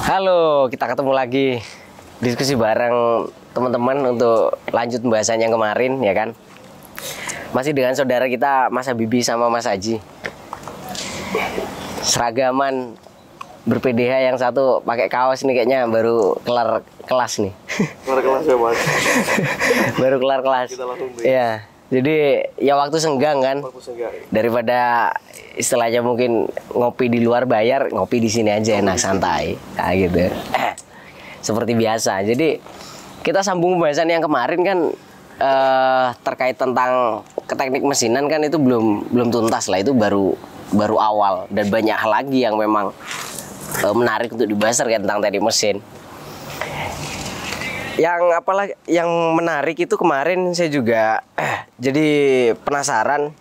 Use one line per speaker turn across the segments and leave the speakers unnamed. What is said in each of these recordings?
Halo, kita ketemu lagi diskusi bareng teman-teman untuk lanjut pembahasan yang kemarin, ya kan? Masih dengan saudara kita Mas Habibie sama Mas Haji. Seragaman ber-PDH, yang satu pakai kaos nih, kayaknya baru kelar kelas nih.
Kelar kelas ya, Mas.
Baru kelar kelas.
Kita langsung
ya. Jadi ya waktu senggang kan.
Waktu senggang.
Daripada istilahnya mungkin ngopi di luar bayar, ngopi di sini aja enak santai. Nah, gitu. Seperti biasa. Jadi kita sambung pembahasan yang kemarin kan, terkait tentang teknik mesinan kan, itu belum tuntas lah, itu baru awal, dan banyak hal lagi yang memang menarik untuk dibahas terkait tentang teknik mesin. Yang menarik itu kemarin saya juga jadi penasaran,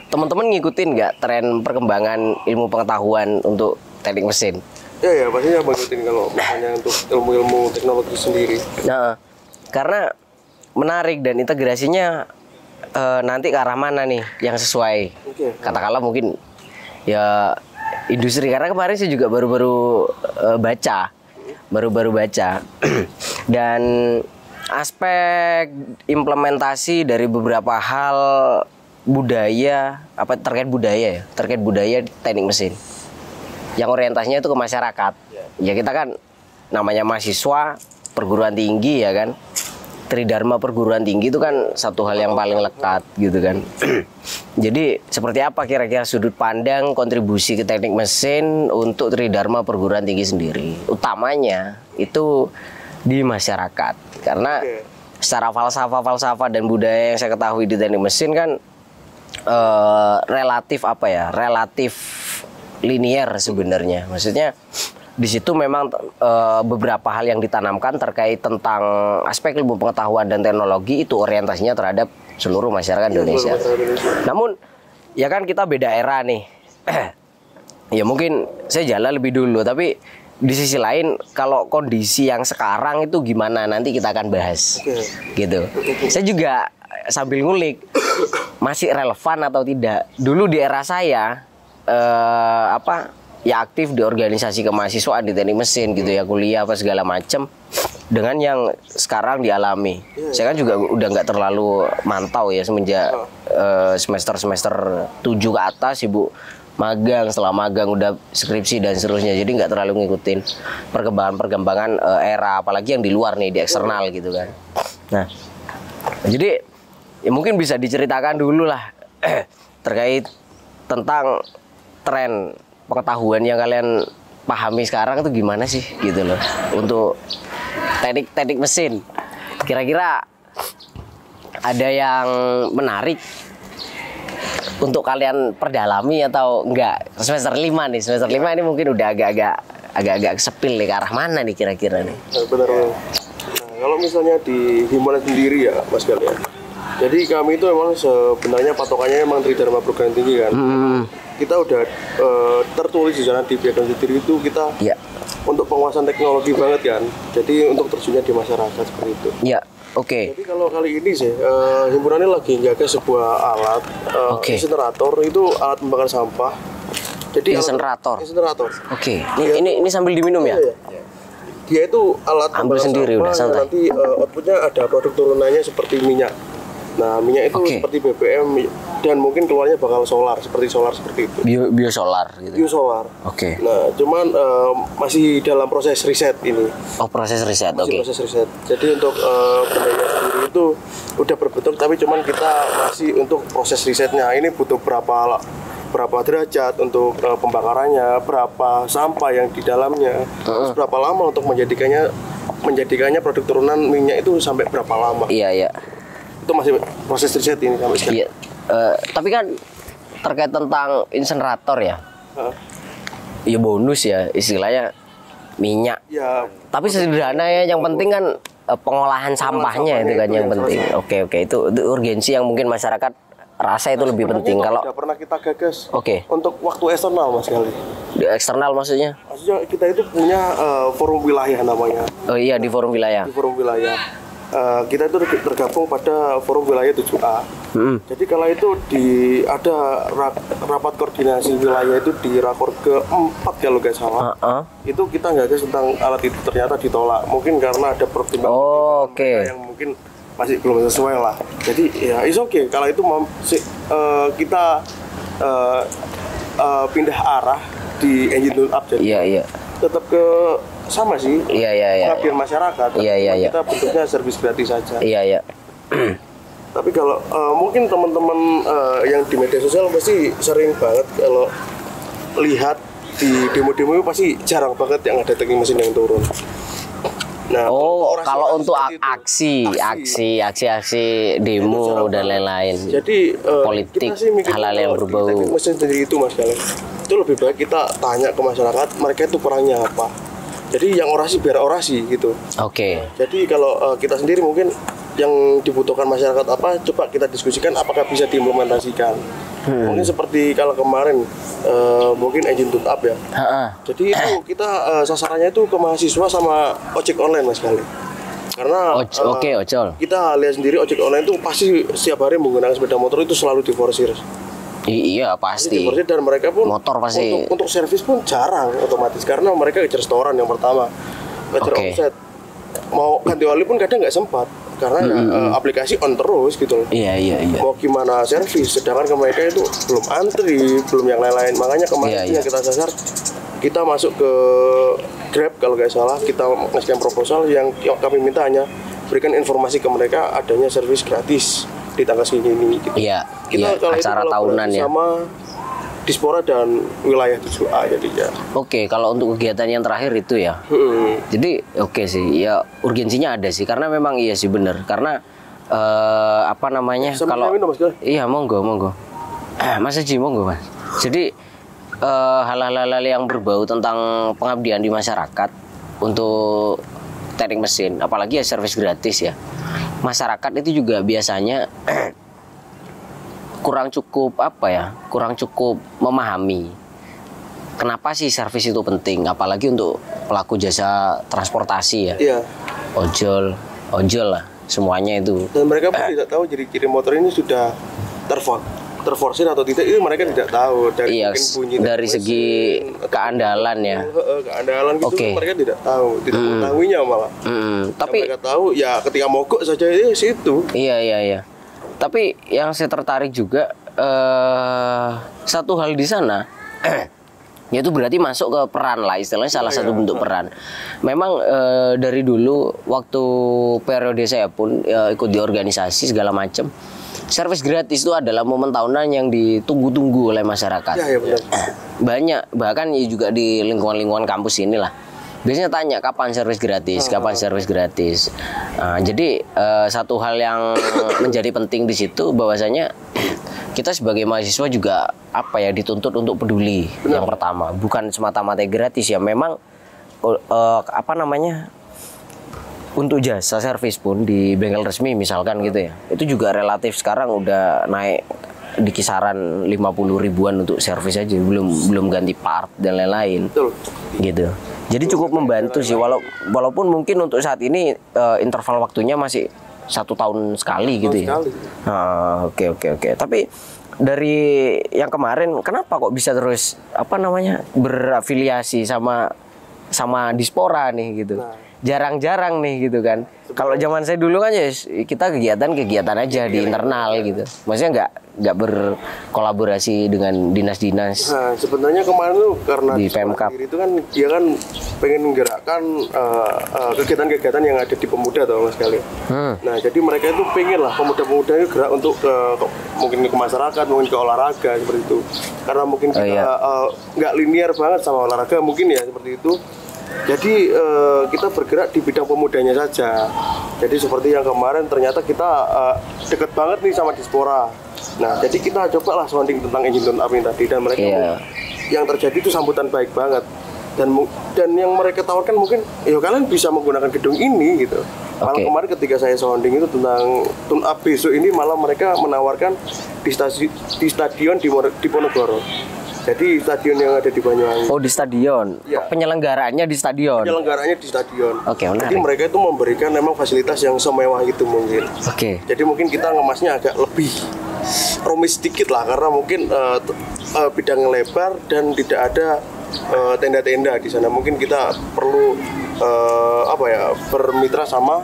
teman-teman ngikutin nggak tren perkembangan ilmu pengetahuan untuk teknik mesin?
Ya, pastinya ngikutin kalau misalnya untuk ilmu-ilmu teknologi sendiri.
Nah, karena menarik dan integrasinya nanti ke arah mana nih yang sesuai? Katakanlah mungkin ya industri, karena kemarin saya juga baru-baru baca dan aspek implementasi dari beberapa hal budaya, terkait budaya teknik mesin yang orientasinya itu ke masyarakat. Ya, kita kan namanya mahasiswa perguruan tinggi, ya kan, Tridharma perguruan tinggi itu kan satu hal yang paling lekat gitu kan. Jadi seperti apa kira-kira sudut pandang kontribusi ke teknik mesin untuk Tridharma perguruan tinggi sendiri? Utamanya itu di masyarakat. Karena secara falsafah dan budaya yang saya ketahui di teknik mesin kan relatif linear sebenarnya. Maksudnya di situ memang beberapa hal yang ditanamkan terkait tentang aspek ilmu pengetahuan dan teknologi itu orientasinya terhadap seluruh masyarakat Indonesia. Namun ya kan kita beda era nih. Ya mungkin saya jalan lebih dulu, tapi di sisi lain kalau kondisi yang sekarang itu gimana, nanti kita akan bahas. Gitu. Saya juga sambil ngulik masih relevan atau tidak. Dulu di era saya ya aktif di organisasi kemahasiswaan di teknik mesin gitu ya, kuliah apa segala macam, dengan yang sekarang dialami. Saya kan juga udah nggak terlalu mantau ya semenjak semester 7 ke atas, sibuk magang, setelah magang udah skripsi dan seterusnya, jadi nggak terlalu ngikutin perkembangan era, apalagi yang di luar nih, di eksternal gitu kan. Nah, jadi ya mungkin bisa diceritakan dulu lah terkait tentang tren pengetahuan yang kalian pahami sekarang itu gimana sih gitu loh untuk teknik mesin. Kira-kira ada yang menarik untuk kalian perdalami atau enggak? Semester 5 nih, semester 5 ini mungkin udah agak sepil nih, ke arah mana nih kira-kira nih?
Benar. Nah, kalau misalnya di himpunan sendiri ya Mas Gal ya, jadi kami itu memang sebenarnya patokannya memang Tridharma perguruan tinggi kan. Kita udah tertulis di sana di background sendiri itu kita untuk penguasaan teknologi banget kan. Jadi untuk terjunnya di masyarakat seperti itu.
Ya, oke.
Jadi kalau kali ini sih himpunan ini lagi menjaga sebuah alat insinerator, itu alat membakar sampah. Jadi
insinerator. Oke. Ini sambil diminum ya?
Iya. Dia itu alat
ambil sendiri
sampah,
udah santai.
Nanti outputnya ada produk turunannya seperti minyak. Nah, minyak itu seperti BBM dan mungkin keluarnya bakal seperti itu.
Biosolar gitu.
Biosolar.
Oke.
Nah, cuman masih dalam proses riset ini.
Oh, proses riset.
Proses riset. Jadi untuk bendanya sendiri itu udah berbentuk, tapi cuman kita masih untuk proses risetnya. Ini butuh berapa derajat untuk pembakarannya, berapa sampah yang di dalamnya, terus berapa lama untuk menjadikannya produk turunan minyak itu sampai berapa lama.
Iya.
Itu masih proses riset ini sampai sekarang.
Iya. Tapi kan terkait tentang insinerator ya. Ya bonus ya istilahnya minyak.
Ya.
Tapi sederhana ya, yang penting kan pengolahan sampahnya itu kan yang penting. Oke, itu urgensi yang mungkin masyarakat rasa itu lebih penting. Kalau
udah pernah kita gagas.
Untuk
waktu eksternal Mas Gali.
Di eksternal maksudnya?
Maksudnya kita itu punya forum wilayah namanya.
Oh iya, di forum wilayah.
Di forum wilayah. kita itu tergabung pada Forum Wilayah 7A. Jadi kala itu ada rapat koordinasi wilayah itu di rakor ke-4 kalau nggak salah. Itu kita nggak tentang alat itu, ternyata ditolak. Mungkin karena ada pertimbangan yang mungkin masih belum sesuai lah. Jadi ya is okay. Kalau itu kita pindah arah di engine tune up, jadi tetap ke sama sih, pengabdian masyarakat. Kita bentuknya servis gratis saja. Tapi kalau mungkin teman-teman yang di media sosial pasti sering banget kalau lihat di demo-demo itu pasti jarang banget yang ada teknik mesin yang turun. Nah,
kalau untuk aksi demo dan lain-lain.
Jadi
politik, hal-hal yang berbau
teknik mesin sendiri itu Mas Galeng. Itu lebih baik kita tanya ke masyarakat, mereka itu kurangnya apa. Jadi yang orasi biar orasi gitu. Jadi kalau kita sendiri mungkin yang dibutuhkan masyarakat apa, coba kita diskusikan apakah bisa diimplementasikan. Mungkin seperti kalau kemarin mungkin engine tune up ya. Jadi itu kita sasarannya itu ke mahasiswa sama ojek online Mas Galeng. Karena
ojol.
Kita lihat sendiri ojek online itu pasti setiap hari menggunakan sepeda motor itu selalu diforsir.
Iya pasti.
Dan mereka pun
motor pasti
untuk servis pun jarang otomatis karena mereka kejar setoran yang pertama, kejar omset. Mau ganti oli pun kadang nggak sempat karena aplikasi on terus gitu loh.
Iya.
Mau gimana servis, sedangkan ke mereka itu belum antri, belum yang lain-lain. Makanya kemarin yang kita sasar, kita masuk ke Grab kalau nggak salah, kita ngasihkan proposal yang kami minta hanya berikan informasi ke mereka adanya servis gratis di tanggal segini gitu.
Kita acara tahunan ya.
Sama Dispora dan wilayah 7A jadinya.
Kalau untuk kegiatan yang terakhir itu ya. Jadi sih, ya urgensinya ada sih karena memang iya sih benar. Karena kalau monggo. Mas Haji monggo Mas. Jadi hal-hal yang berbau tentang pengabdian di masyarakat untuk teknik mesin, apalagi ya servis gratis ya. Masyarakat itu juga biasanya kurang cukup memahami kenapa sih servis itu penting, apalagi untuk pelaku jasa transportasi ya. Ojol lah semuanya itu.
Dan mereka pun tidak tahu ciri-ciri motor ini sudah terforsir atau tidak, itu mereka tidak tahu dari mungkin bunyi
dari segi keandalan ya.
Keandalan gitu mereka tidak tahu, tidak mengetahuinya malah.
Tapi
mereka tahu ya ketika mogok saja itu situ.
Iya. Tapi yang saya tertarik juga satu hal di sana, yaitu berarti masuk ke peran lah, istilahnya salah satu bentuk peran. Memang dari dulu waktu periode saya pun ikut di organisasi segala macam, servis gratis itu adalah momen tahunan yang ditunggu-tunggu oleh masyarakat. Banyak, bahkan juga di lingkungan-lingkungan kampus inilah. Biasanya tanya kapan servis gratis. Nah, jadi satu hal yang menjadi penting di situ bahwasanya kita sebagai mahasiswa juga dituntut untuk peduli. Yang pertama, bukan semata-mata gratis ya. Memang untuk jasa servis pun di bengkel resmi misalkan gitu ya. Itu juga relatif sekarang udah naik di kisaran 50 ribuan untuk servis aja, belum ganti part dan lain-lain. Gitu. Jadi cukup membantu sih, walaupun mungkin untuk saat ini interval waktunya masih 1 tahun sekali gitu ya. Oke. Tapi dari yang kemarin, kenapa kok bisa terus berafiliasi sama Dispora nih gitu? Jarang-jarang nih gitu kan. Kalau zaman saya dulu kan ya kita kegiatan aja di internal gitu. Maksudnya nggak berkolaborasi dengan dinas-dinas.
Nah, sebenarnya kemarin tuh karena
di Pemkab
itu kan dia kan pengen menggerakkan kegiatan-kegiatan yang ada di pemuda atau Mas Galeng. Nah, jadi mereka itu pengen lah pemuda-pemuda itu gerak untuk mungkin ke masyarakat, mungkin ke olahraga seperti itu. Karena mungkin kita nggak linear banget sama olahraga mungkin ya seperti itu. Jadi kita bergerak di bidang pemudanya saja. Jadi seperti yang kemarin ternyata kita deket banget nih sama Dispora. Nah, jadi kita coba lah sounding tentang engine tune up ini tadi, dan mereka yang terjadi itu sambutan baik banget. Dan yang mereka tawarkan mungkin, kalian bisa menggunakan gedung ini gitu. Malah kemarin ketika saya sounding itu tentang tune up besok ini, malah mereka menawarkan di stadion di Ponorogo. Jadi stadion yang ada di Banyuwangi.
Oh, di stadion.
Ya.
Penyelenggaraannya di stadion.
Penyelenggaranya di stadion.
Oke, menarik.
Jadi mereka itu memberikan memang fasilitas yang semewah itu mungkin.
Oke.
Jadi mungkin kita ngemasnya agak lebih rumit sedikit lah karena mungkin bidang lebar dan tidak ada tenda-tenda di sana. Mungkin kita perlu bermitra sama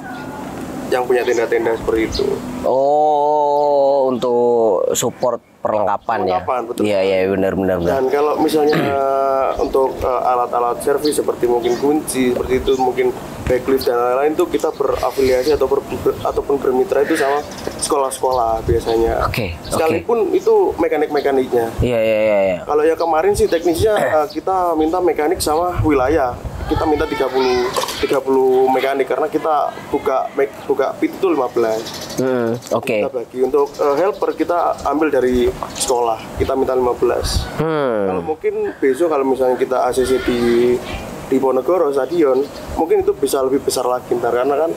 yang punya tenda-tenda seperti itu.
Oh, untuk support perlengkapan ya.
Betul.
Iya, benar.
Dan kalau misalnya untuk alat-alat servis seperti mungkin kunci seperti itu, mungkin backlift dan lain-lain itu kita berafiliasi ataupun bermitra itu sama sekolah-sekolah biasanya.
Oke.
Sekalipun itu mekanik-mekaniknya.
Iya.
Kalau yang kemarin sih teknisnya kita minta mekanik sama wilayah. Kita minta 30 mekanik karena kita buka pit itu 15.
Oke.
Kita bagi untuk helper kita ambil dari sekolah. Kita minta 15. Kalau mungkin besok kalau misalnya kita ACC di Ponegoro stadion, mungkin itu bisa lebih besar lagi ntar karena kan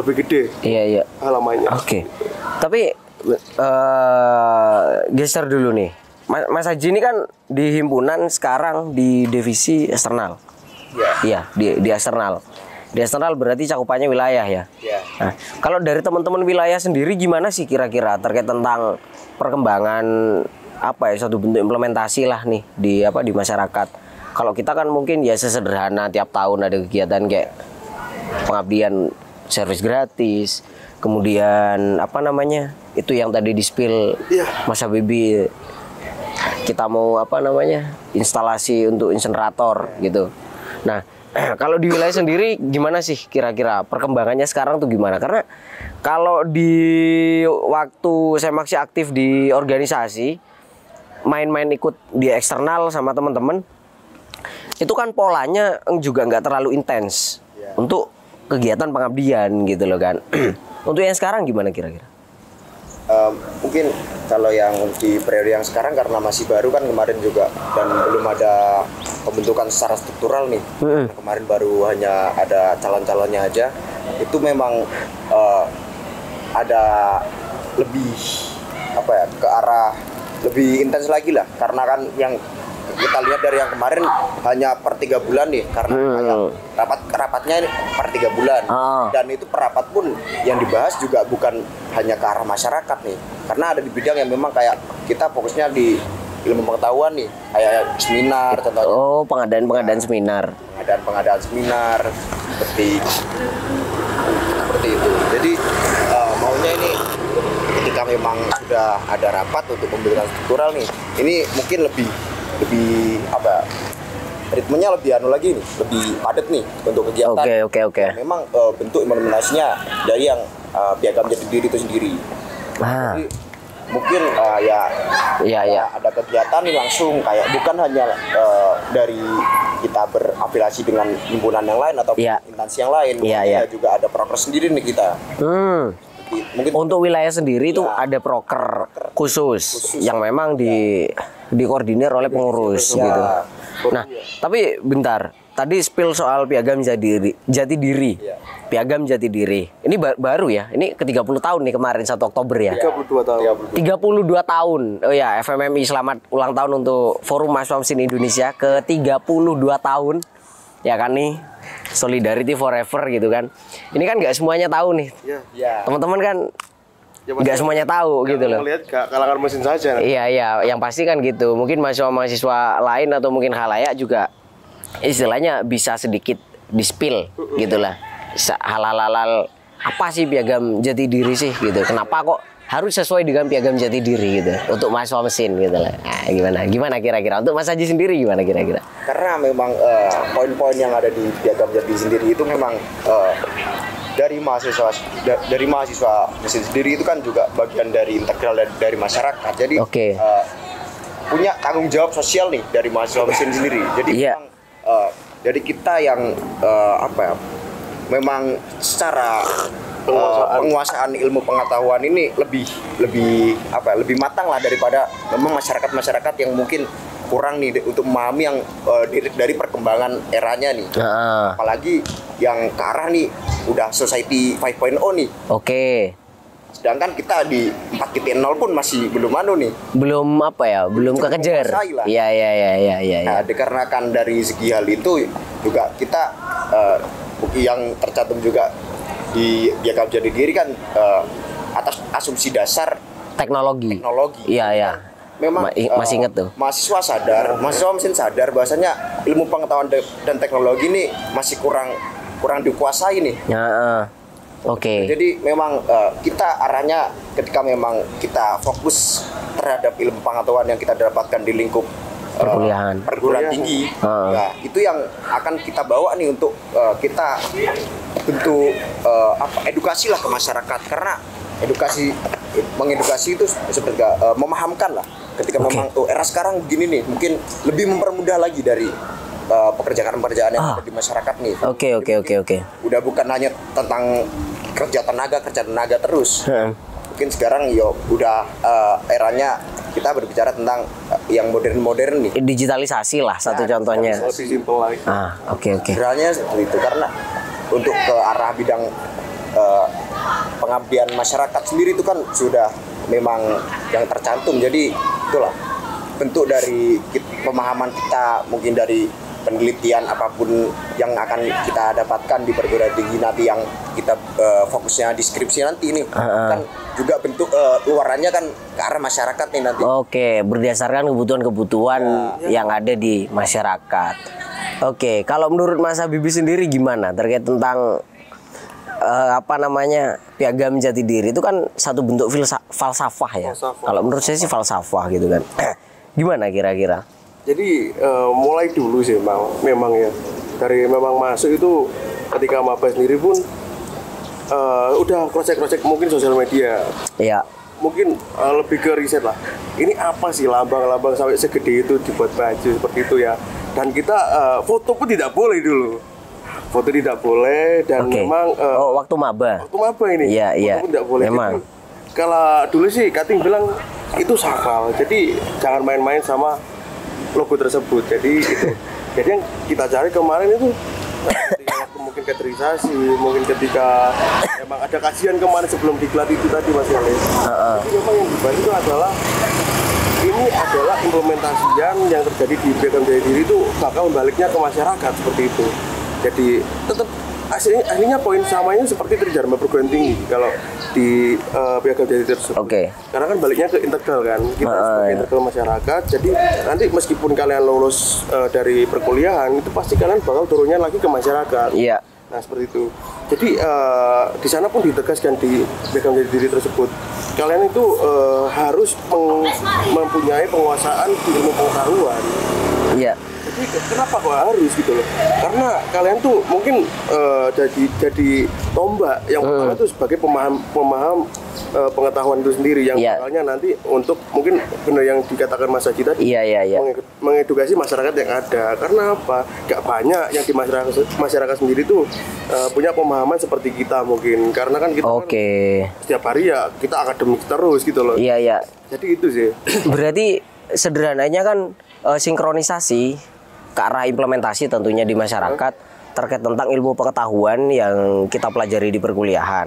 lebih gede.
Iya.
Halamannya.
Oke. Tapi geser dulu nih. Mas Haji ini kan di himpunan sekarang di divisi eksternal. Iya, di eksternal. Di eksternal berarti cakupannya wilayah ya.
Iya.
Nah, kalau dari teman-teman wilayah sendiri gimana sih kira-kira terkait tentang perkembangan suatu bentuk implementasi lah nih di masyarakat. Kalau kita kan mungkin ya sesederhana tiap tahun ada kegiatan kayak pengabdian servis gratis, kemudian itu yang tadi di-spill Mas Habibie, kita mau instalasi untuk insenerator gitu. Nah, kalau di wilayah sendiri gimana sih kira-kira perkembangannya sekarang tuh gimana? Karena kalau di waktu saya masih aktif di organisasi, main-main ikut di eksternal sama teman-teman, itu kan polanya juga nggak terlalu intens untuk kegiatan pengabdian gitu loh kan. Untuk yang sekarang gimana kira-kira?
Mungkin kalau yang di periode yang sekarang karena masih baru kan kemarin juga dan belum ada pembentukan secara struktural nih. Kemarin baru hanya ada calon-calonnya aja. Itu memang ada lebih ke arah lebih intens lagi lah karena kan yang kita lihat dari yang kemarin hanya per 3 bulan nih karena rapatnya per 3 bulan dan itu perapat pun yang dibahas juga bukan hanya ke arah masyarakat nih karena ada di bidang yang memang kayak kita fokusnya di ilmu pengetahuan nih kayak seminar contohnya.
Pengadaan seminar.
Pengadaan seminar seperti itu. Jadi maunya ini ketika memang sudah ada rapat untuk pembentukan struktural nih, ini mungkin lebih ritmenya lebih lagi nih, lebih padat nih untuk kegiatan.
Oke.
Memang bentuk implementasinya dari yang Piagam Jati Diri itu sendiri. Jadi mungkin ada kegiatan nih langsung kayak bukan hanya dari kita berafiliasi dengan himpunan yang lain atau instansi yang lain, juga ada proker sendiri nih kita. Mungkin
untuk wilayah sendiri itu ada proker khusus yang memang dikoordinir oleh pengurus gitu. Nah, tapi bentar. Tadi spill soal Piagam Jati Diri. Piagam Jati Diri. Ini baru ya. Ini ke-30 tahun nih kemarin 1 Oktober ya.
32 tahun.
32 tahun. Oh ya, FMMI selamat ulang tahun untuk Forum Mahasiswa Mesin Indonesia ke-32 tahun. Ya kan nih. Solidarity Forever gitu kan. Ini kan nggak semuanya tahu nih. Teman-teman kan nggak semuanya tahu gitu loh.
Lihat kalangan mesin saja.
Iya, yang pasti kan gitu. Mungkin mahasiswa lain atau mungkin khalayak juga istilahnya bisa sedikit di-spill gitulah. Halal apa sih Piagam Jati Diri sih gitu. Kenapa kok harus sesuai dengan Piagam Jati Diri gitu untuk mahasiswa mesin gitu lah. Nah, gimana kira-kira untuk Mas Haji sendiri gimana kira-kira?
Karena memang poin-poin yang ada di Piagam Jati sendiri itu memang dari mahasiswa mesin sendiri itu kan juga bagian dari integral dari masyarakat. Jadi punya tanggung jawab sosial nih dari mahasiswa mesin sendiri. Jadi memang dari kita yang memang secara penguasaan ilmu pengetahuan ini lebih matang lah daripada memang masyarakat yang mungkin kurang nih untuk memahami yang dari perkembangan eranya nih. Apalagi yang ke arah nih udah society 5.0 nih. Sedangkan kita di 4.0 pun masih belum nih.
Belum apa ya, belum kekejar. Iya.
Nah, dikarenakan dari segi hal itu juga kita yang tercantum juga di Piagam Jati Diri kan atas asumsi dasar
teknologi. Iya.
Memang
masih inget tuh.
Mahasiswa mesin sadar bahwasanya ilmu pengetahuan dan teknologi ini masih kurang dikuasai nih.
Oke.
Jadi memang kita arahnya ketika memang kita fokus terhadap ilmu pengetahuan yang kita dapatkan di lingkup perguruan tinggi, nah, itu yang akan kita bawa nih untuk kita bentuk edukasi lah ke masyarakat, karena mengedukasi itu seperti memahamkan lah ketika memang era sekarang begini nih, mungkin lebih mempermudah lagi dari pekerjaan-pekerjaan yang ada di masyarakat nih.
Oke.
Udah bukan hanya tentang kerja tenaga terus. Mungkin sekarang udah eranya kita berbicara tentang yang modern nih.
Digitalisasi lah satu contohnya.
Lebih simpel lagi.
Oke.
Eranya seperti itu, karena untuk ke arah bidang pengabdian masyarakat sendiri itu kan sudah memang yang tercantum. Jadi itulah bentuk dari pemahaman kita, mungkin dari penelitian apapun yang akan kita dapatkan di perguruan tinggi nanti, yang kita fokusnya di skripsi nanti ini kan juga bentuk luarannya kan ke arah masyarakat nih nanti.
Oke, berdasarkan kebutuhan-kebutuhan yang ada di masyarakat. Oke, kalau menurut Mas Habibie sendiri gimana terkait tentang Piagam Jati Diri itu kan satu bentuk falsafah ya. Kalau menurut saya sih falsafah gitu kan. Gimana kira-kira?
Jadi mulai dulu sih memang ya, dari memang masuk itu ketika maba sendiri pun udah cross-check mungkin sosial media.
Iya.
Mungkin lebih ke riset lah. Ini apa sih lambang-lambang sampai segede itu dibuat baju seperti itu ya. Dan kita foto pun tidak boleh dulu. Foto tidak boleh dan memang
waktu maba.
Waktu maba ini.
Iya.
Foto pun tidak boleh.
Memang.
Kalau dulu sih Kating bilang itu sakral. Jadi jangan main-main sama logo tersebut. Jadi itu. Jadi yang kita cari kemarin itu waktu mungkin kategorisasi, mungkin ketika memang ada kajian kemarin sebelum diklat itu tadi Mas Yale. Jadi memang yang dibahas itu adalah ini adalah implementasian yang terjadi di Piagam Jati Diri itu bakal membaliknya ke masyarakat seperti itu. Jadi tetap aslinya poin samanya seperti terjadi perguruan tinggi kalau di Piagam Jati Diri tersebut. Karena kan baliknya ke integral kan, kita sebagai integral masyarakat. Jadi nanti meskipun kalian lulus dari perkuliahan itu pasti kalian bakal turunnya lagi ke masyarakat.
Iya.
Nah seperti itu. Jadi di sana pun ditegaskan di Piagam Jati Diri tersebut, kalian itu harus mempunyai penguasaan di ilmu pengetahuan.
Iya.
Jadi kenapa kok harus gitu loh? Karena kalian tuh mungkin jadi tombak yang pertama itu sebagai pemaham pengetahuan itu sendiri yang bakalnya nanti untuk mungkin benar yang dikatakan Mas Haji tadi.
Iya.
Mengedukasi masyarakat yang ada. Karena apa? Gak banyak yang di masyarakat sendiri tuh punya pemahaman seperti kita mungkin. Karena kan kita kan setiap hari ya kita akademik terus gitu loh.
Iya.
Jadi itu sih.
Berarti sederhananya kan sinkronisasi ke arah implementasi tentunya di masyarakat terkait tentang ilmu pengetahuan yang kita pelajari di perkuliahan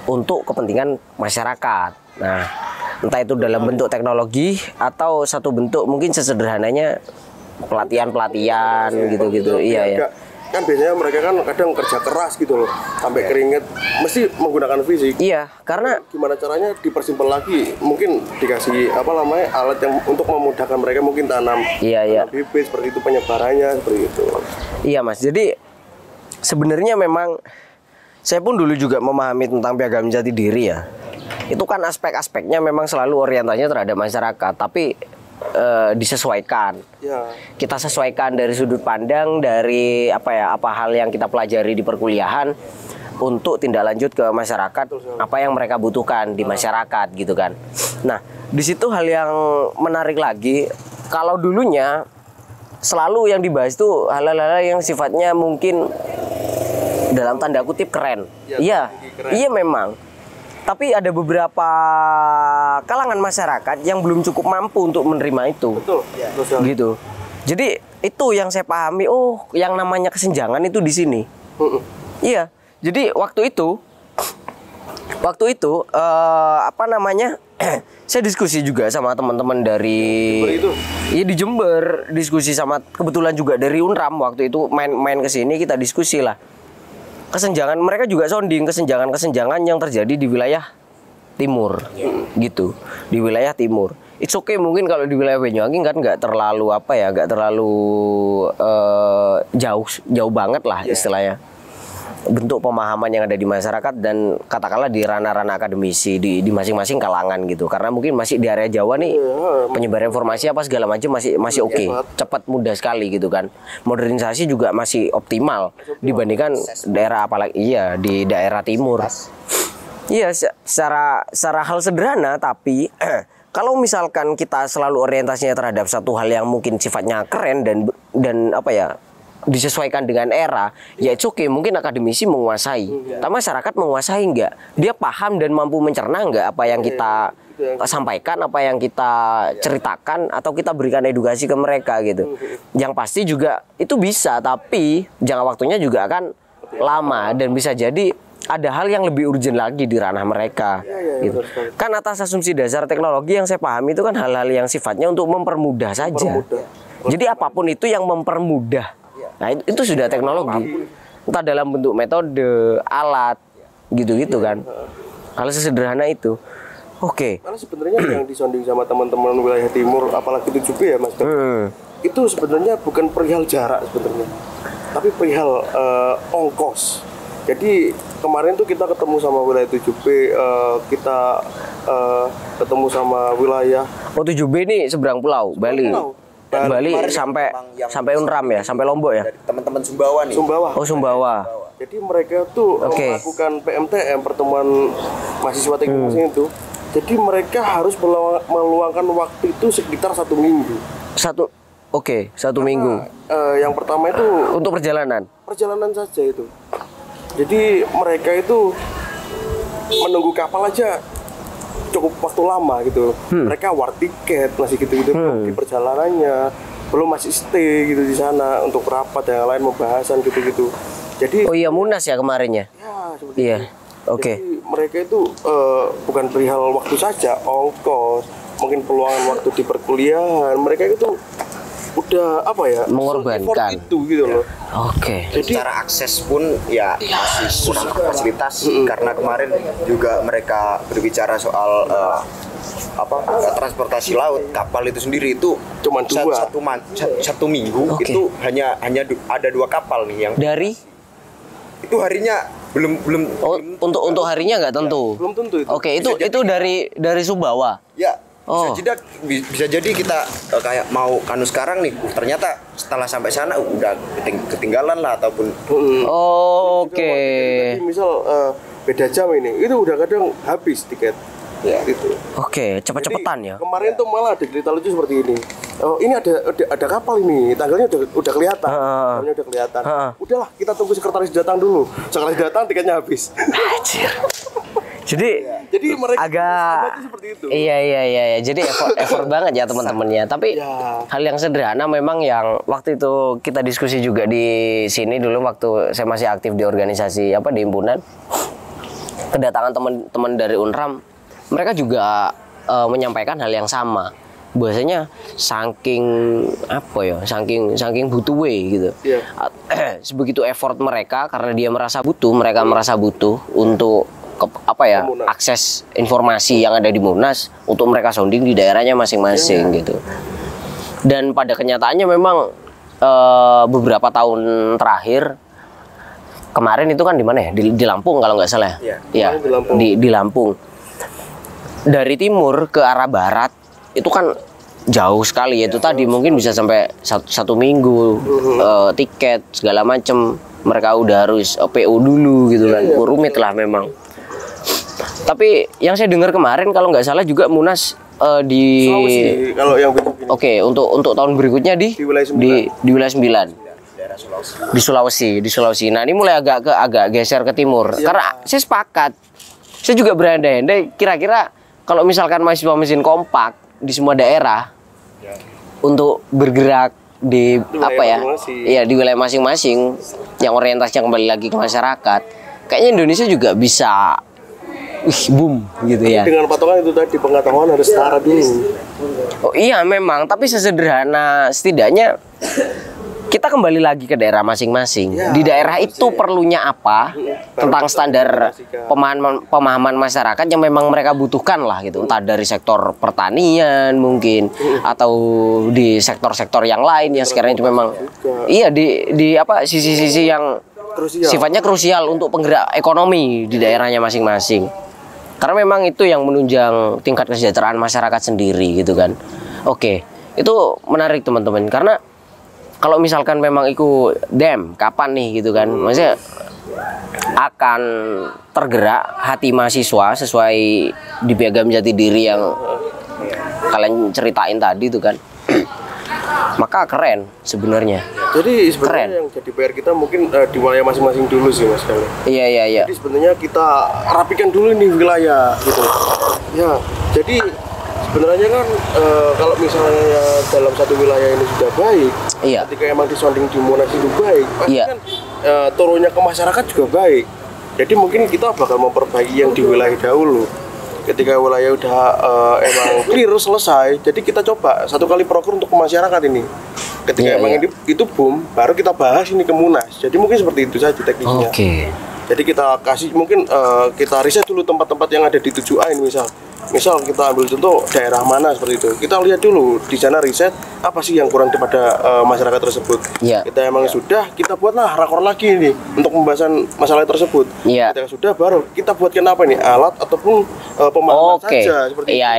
untuk kepentingan masyarakat. Nah, entah itu dalam bentuk teknologi atau satu bentuk mungkin sesederhananya pelatihan gitu-gitu. Iya.
Kan biasanya mereka kan kadang kerja keras gitu loh, sampai keringet, mesti menggunakan fisik.
Iya, karena
gimana caranya dipersimpel lagi, mungkin dikasih alat yang untuk memudahkan mereka mungkin tanam bibit seperti itu, penyebarannya seperti itu.
Iya Mas, jadi sebenarnya memang saya pun dulu juga memahami tentang Piagam Jati Diri ya. Itu kan aspek-aspeknya memang selalu orientasinya terhadap masyarakat, tapi disesuaikan. Kita sesuaikan dari sudut pandang, dari apa hal yang kita pelajari di perkuliahan untuk tindak lanjut ke masyarakat, apa yang mereka butuhkan di masyarakat gitu kan. Nah, di situ hal yang menarik lagi, kalau dulunya selalu yang dibahas itu hal-hal yang sifatnya mungkin dalam tanda kutip keren. Iya memang. Tapi ada beberapa kalangan masyarakat yang belum cukup mampu untuk menerima itu.
Betul.
Gitu. Jadi itu yang saya pahami. Oh, yang namanya kesenjangan itu di sini. Iya. Jadi waktu itu Waktu itu apa namanya? Saya diskusi juga sama teman-teman dari
Jember itu?
Iya di Jember, diskusi sama kebetulan juga dari Unram waktu itu main ke sini kita diskusi lah. Kesenjangan mereka juga sounding kesenjangan yang terjadi di wilayah timur gitu. Di wilayah timur. It's okay mungkin kalau di wilayah Banyuwangi kan nggak terlalu nggak terlalu jauh banget lah istilahnya. Bentuk pemahaman yang ada di masyarakat dan katakanlah di ranah-ranah akademisi di masing-masing kalangan gitu, karena mungkin masih di area Jawa nih penyebaran informasi apa segala macam masih oke, cepat mudah sekali gitu kan, modernisasi juga masih optimal dibandingkan daerah apalagi di daerah timur. Iya, secara hal sederhana tapi kalau misalkan kita selalu orientasinya terhadap satu hal yang mungkin sifatnya keren dan apa ya disesuaikan dengan era, ya it's okay, mungkin akademisi menguasai, tapi masyarakat menguasai enggak? Dia paham dan mampu mencerna enggak apa yang kita sampaikan, apa yang kita ceritakan, atau kita berikan edukasi ke mereka gitu. Yang pasti juga itu bisa, tapi jangka waktunya juga akan lama dan bisa jadi ada hal yang lebih urgent lagi di ranah mereka gitu. Kan atas asumsi dasar teknologi yang saya pahami itu kan hal-hal yang sifatnya untuk mempermudah saja. Jadi apapun itu yang mempermudah. Nah itu sudah teknologi, entah dalam bentuk metode, alat, gitu-gitu kan. Hal sesederhana itu. Oke.
Karena sebenarnya yang disonding sama teman-teman wilayah timur, apalagi 7B ya Mas, itu sebenarnya bukan perihal jarak sebenarnya, tapi perihal ongkos. Jadi kemarin tuh kita ketemu sama wilayah 7B, kita ketemu sama wilayah.
Oh 7B ini seberang pulau, Bali. Bali sampai Unram ya, sampai Lombok ya.
Teman-teman Sumbawa nih.
Sumbawa.
Oh Sumbawa.
Jadi mereka tuh melakukan PMTM, pertemuan mahasiswa teknik mesin itu. Jadi mereka harus meluangkan waktu itu sekitar 1 minggu.
Satu minggu.
Yang pertama itu
untuk perjalanan
saja itu. Jadi mereka itu menunggu kapal aja cukup waktu lama gitu. Mereka war tiket masih gitu-gitu di perjalanannya, belum masih stay gitu di sana untuk rapat dan lain pembahasan gitu-gitu. Jadi
Munas ya kemarinnya.
Ya,
iya.
Oke. Jadi mereka itu bukan perihal waktu saja, ongkos, mungkin peluangan waktu di perkuliahan. Mereka itu udah
mengorbankan
itu gitu loh.
Oke.
Jadi secara akses pun ya masih kurang fasilitas karena kemarin juga mereka berbicara soal transportasi laut, kapal itu sendiri itu
cuma
satu minggu itu hanya ada 2 kapal nih yang
dari
itu harinya belum
untuk harinya nggak tentu.
Belum tentu itu.
Oke, itu dari Sumbawa.
Ya. Bisa jadi kita kayak mau kanu sekarang nih, ternyata setelah sampai sana udah ketinggalan lah ataupun
Oke.
Jadi misal beda jam ini, itu udah kadang habis tiket. Ya gitu.
Oke, cepet-cepetan ya.
Kemarin tuh malah ada cerita lucu seperti ini. Oh, ini ada kapal ini, tanggalnya udah kelihatan. Tanggalnya udah kelihatan. Udahlah, kita tunggu sekretaris datang dulu. Sekretaris datang, tiketnya habis.
Anjir. Jadi
mereka
agak
seperti itu.
Iya. Jadi effort banget ya teman-temannya. Tapi hal yang sederhana memang yang waktu itu kita diskusi juga di sini dulu waktu saya masih aktif di organisasi di himpunan. Kedatangan teman-teman dari Unram, mereka juga menyampaikan hal yang sama. Bahwasanya saking butuh gitu. Sebegitu effort mereka karena mereka merasa butuh untuk akses informasi yang ada di Munas untuk mereka sounding di daerahnya masing-masing gitu. Dan pada kenyataannya memang beberapa tahun terakhir kemarin itu kan di mana ya? Di Lampung kalau nggak salah. Ya, di Lampung. Dari timur ke arah barat itu kan jauh sekali ya. Itu tadi mungkin bisa sampai satu minggu tiket segala macam. Mereka udah harus PO dulu gitu kan. Rumit lah memang. Tapi yang saya dengar kemarin kalau nggak salah juga Munas di
Sulawesi, kalau yang
untuk tahun berikutnya di wilayah 9. Di Sulawesi. Nah, ini mulai agak geser ke timur. Karena saya sepakat. Saya juga berandai-andai kira-kira kalau misalkan mahasiswa mesin kompak di semua daerah untuk bergerak di di wilayah masing-masing yang orientasinya kembali lagi ke masyarakat, kayaknya Indonesia juga bisa boom gitu ya.
Dengan patokan itu tadi, pengetahuan harus setara dulu.
Oh iya memang, tapi sesederhana setidaknya kita kembali lagi ke daerah masing-masing.
Ya,
Di daerah itu perlunya apa tentang standar pemahaman masyarakat yang memang mereka butuhkan lah gitu. Entah dari sektor pertanian mungkin atau di sektor-sektor yang lain yang sekarang itu memang iya di apa sisi-sisi yang sifatnya krusial untuk penggerak ekonomi di daerahnya masing-masing. Karena memang itu yang menunjang tingkat kesejahteraan masyarakat sendiri gitu kan. Oke, itu menarik teman-teman karena kalau misalkan memang itu kapan nih gitu kan, maksudnya akan tergerak hati mahasiswa sesuai di Piagam Jati Diri yang kalian ceritain tadi itu kan. Maka keren sebenarnya.
Jadi sebenarnya yang jadi PR kita mungkin di wilayah masing-masing dulu sih Mas Kali.
Iya.
Jadi sebenarnya kita rapikan dulu nih wilayah gitu. Ya, jadi sebenarnya kan kalau misalnya dalam satu wilayah ini sudah baik,
iya.
ketika emang disonding di Monas itu baik, pasti
Iya.
kan turunnya ke masyarakat juga baik. Jadi mungkin kita bakal memperbaiki yang di wilayah dahulu. Ketika wilayah udah emang clear selesai, jadi kita coba satu kali proker untuk ke masyarakat ini. Ketika
Iya,
emang
iya.
itu boom, baru kita bahas ini ke Munas. Jadi mungkin seperti itu saja teknisnya.
Oke.
Jadi kita kasih mungkin kita riset dulu tempat-tempat yang ada di 7A ini misal kita ambil contoh daerah mana seperti itu. Kita lihat dulu di sana riset apa sih yang kurang kepada masyarakat tersebut.
Iya.
Kita emang sudah kita buatlah rakor lagi nih untuk pembahasan masalah tersebut.
Iya.
Ketika sudah baru kita buatkan apa nih alat ataupun pemahaman
Oke.
saja seperti itu.
Iya.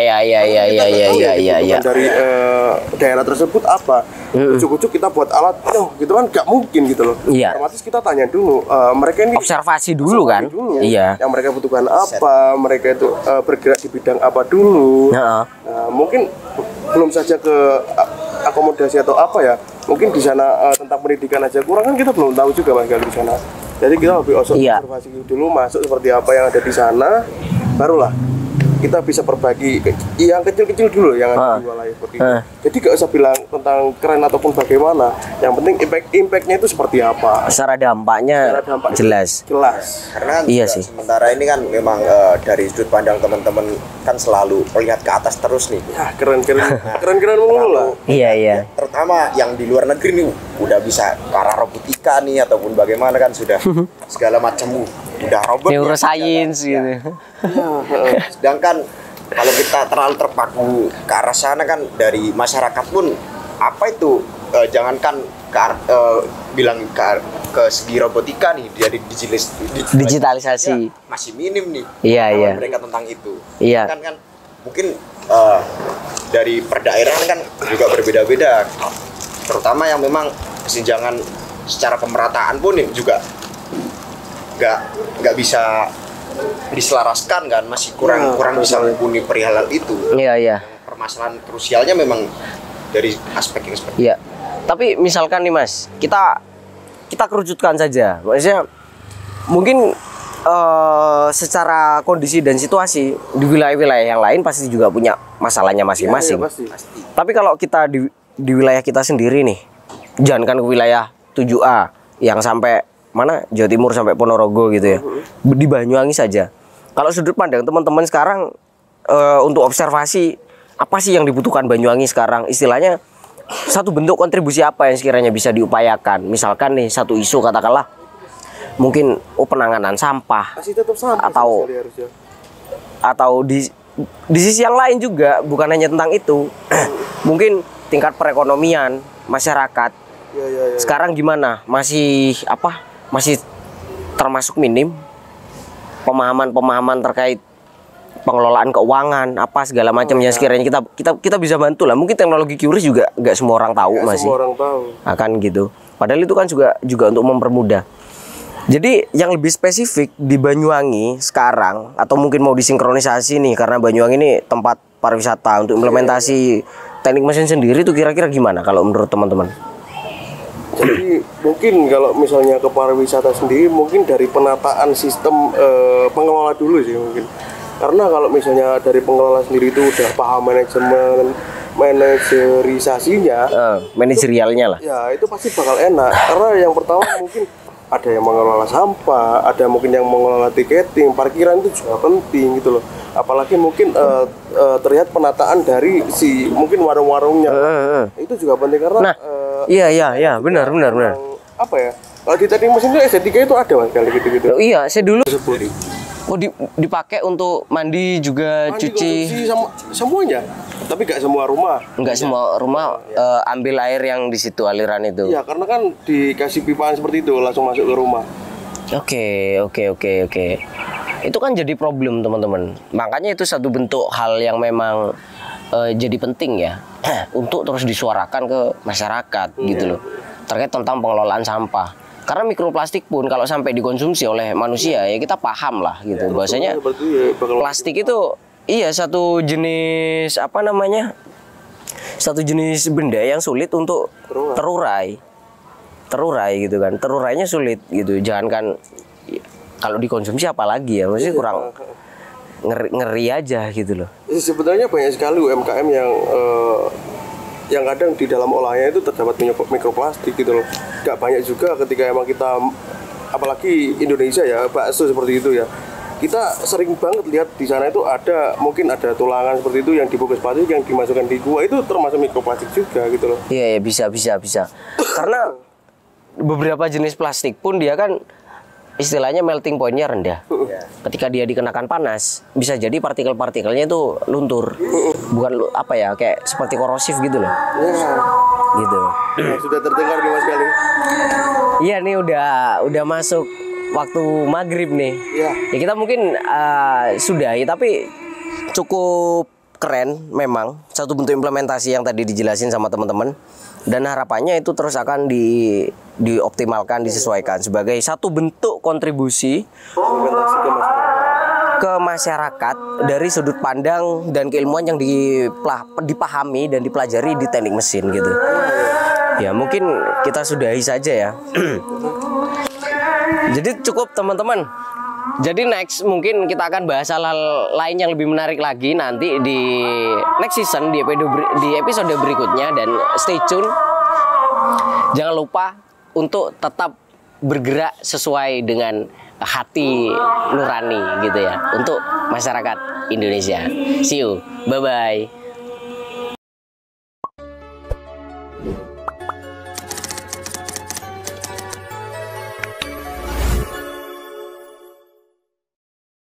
Kebutuhan dari daerah tersebut apa? Ujuk-ujuk kita buat alat, gitu kan nggak mungkin gitu loh.
Iya.
Otomatis kita tanya dulu mereka ini
Observasi dulu kan.
dulu.
Iya.
Yang mereka butuhkan apa, mereka itu bergerak di bidang apa dulu.
Heeh.
Nah, mungkin belum saja ke akomodasi atau apa ya. Mungkin di sana tentang pendidikan aja kurang kan kita belum tahu juga Mas Gali di sana. Jadi kita lebih
Iya.
observasi dulu masuk seperti apa yang ada di sana, barulah kita bisa perbaiki yang kecil-kecil dulu yang ada di wilayah seperti itu. Jadi gak usah bilang tentang keren ataupun bagaimana. Yang penting impactnya itu seperti apa.
Secara dampaknya
Secara dampak
jelas.
Jelas.
Karena
Iya
juga
sih.
sementara ini kan memang dari sudut pandang teman-teman kan selalu melihat ke atas terus nih.
Ya keren mulu lah.
Iya.
Terutama yang di luar negeri nih udah bisa ke arah robotika nih ataupun bagaimana kan sudah segala macam udah robot.
Neuroscience
ya.
gitu.
Sedangkan kalau kita terlalu terpaku ke arah sana kan dari masyarakat pun apa itu jangankan bilang ke segi robotika nih dari
Digitalisasi.
masih minim nih.
Iya,
pengetahuan
iya.
mereka tentang itu.
Iya.
Kan mungkin dari perdaeraan kan juga berbeda-beda. Terutama yang memang kesenjangan secara pemerataan pun ini juga nggak bisa diselaraskan kan, masih kurang bisa mumpuni perihal itu.
Iya.
Permasalahan krusialnya memang dari aspek yang seperti
Iya. Tapi misalkan nih Mas, kita kerucutkan saja. Maksudnya mungkin secara kondisi dan situasi di wilayah-wilayah yang lain pasti juga punya masalahnya masing-masing.
Iya,
pasti.
Tapi kalau kita di wilayah kita sendiri nih, jangankan ke wilayah 7A yang sampai mana Jawa Timur sampai Ponorogo gitu ya, di Banyuwangi saja. Kalau sudut pandang teman-teman sekarang untuk observasi apa sih yang dibutuhkan Banyuwangi sekarang, istilahnya satu bentuk kontribusi apa yang sekiranya bisa diupayakan. Misalkan nih satu isu katakanlah mungkin penanganan sampah
Masih tetap sama
atau di sisi yang lain juga, bukan hanya tentang itu. Mungkin tingkat perekonomian masyarakat
Ya.
sekarang gimana, masih termasuk minim pemahaman terkait pengelolaan keuangan apa segala macam yang sekiranya kita bisa bantu lah. Mungkin teknologi QRIS juga nggak semua orang tahu masih.
Semua orang tahu.
Akan gitu. Padahal itu kan juga untuk mempermudah. Jadi yang lebih spesifik di Banyuwangi sekarang atau mungkin mau disinkronisasi nih, karena Banyuwangi ini tempat pariwisata, untuk implementasi teknik mesin sendiri itu kira-kira gimana kalau menurut teman-teman?
Jadi mungkin kalau misalnya ke pariwisata sendiri mungkin dari penataan sistem pengelola dulu sih mungkin. Karena kalau misalnya dari pengelola sendiri itu udah paham manajerisasinya,
Manajerialnya lah.
ya itu pasti bakal enak. Karena yang pertama mungkin ada yang mengelola sampah, ada mungkin yang mengelola tiketing, parkiran itu juga penting gitu loh. Apalagi mungkin terlihat penataan dari si mungkin warung-warungnya. Itu juga penting karena
Nah, iya, benar.
apa ya? Kalau di tadi mesin itu estetika itu ada Mas kali gitu-gitu.
Oh, iya, saya dulu
Tersebut.
dipakai untuk mandi juga,
Mandi,
cuci.
konsumsi sama semuanya. Tapi nggak semua rumah.
Enggak semua rumah ambil air yang di situ aliran itu.
Iya, karena kan dikasih pipaan seperti itu langsung masuk ke rumah.
Oke. Itu kan jadi problem teman-teman. Makanya itu satu bentuk hal yang memang jadi penting ya untuk terus disuarakan ke masyarakat gitu loh. Terkait tentang pengelolaan sampah. Karena mikroplastik pun kalau sampai dikonsumsi oleh manusia ya kita paham lah gitu. Bahwasanya plastik itu iya satu jenis apa namanya? Satu jenis benda yang sulit untuk terurai gitu kan. Terurainya sulit gitu. Jangankan kalau dikonsumsi apalagi ya, maksudnya kurang ngeri aja gitu loh.
Sebenarnya banyak sekali UMKM yang kadang di dalam olahnya itu terdapat mikroplastik gitu loh. Gak banyak juga ketika emang kita, apalagi Indonesia ya, bakso seperti itu ya. Kita sering banget lihat di sana itu mungkin ada tulangan seperti itu yang dibungkus plastik yang dimasukkan di gua, itu termasuk mikroplastik juga gitu loh.
Iya, bisa. Karena beberapa jenis plastik pun dia kan istilahnya melting point-nya rendah. Ketika dia dikenakan panas, bisa jadi partikel-partikelnya itu luntur. Bukan apa ya, kayak seperti korosif gitu loh. Gitu.
Ya, sudah terdengar nih Mas Gali.
Iya nih udah masuk waktu maghrib nih.
Iya.
Ya kita mungkin sudahi, tapi cukup keren memang satu bentuk implementasi yang tadi dijelasin sama teman-teman, dan harapannya itu terus akan dioptimalkan, disesuaikan sebagai satu bentuk kontribusi ke masyarakat dari sudut pandang dan keilmuan yang dipahami dan dipelajari di teknik mesin gitu. Ya mungkin kita sudahi saja ya. Jadi cukup teman-teman. Jadi next mungkin kita akan bahas hal-hal lain yang lebih menarik lagi nanti di next season di episode berikutnya, dan stay tune. Jangan lupa untuk tetap bergerak sesuai dengan hati nurani gitu ya untuk masyarakat Indonesia. See you. Bye bye.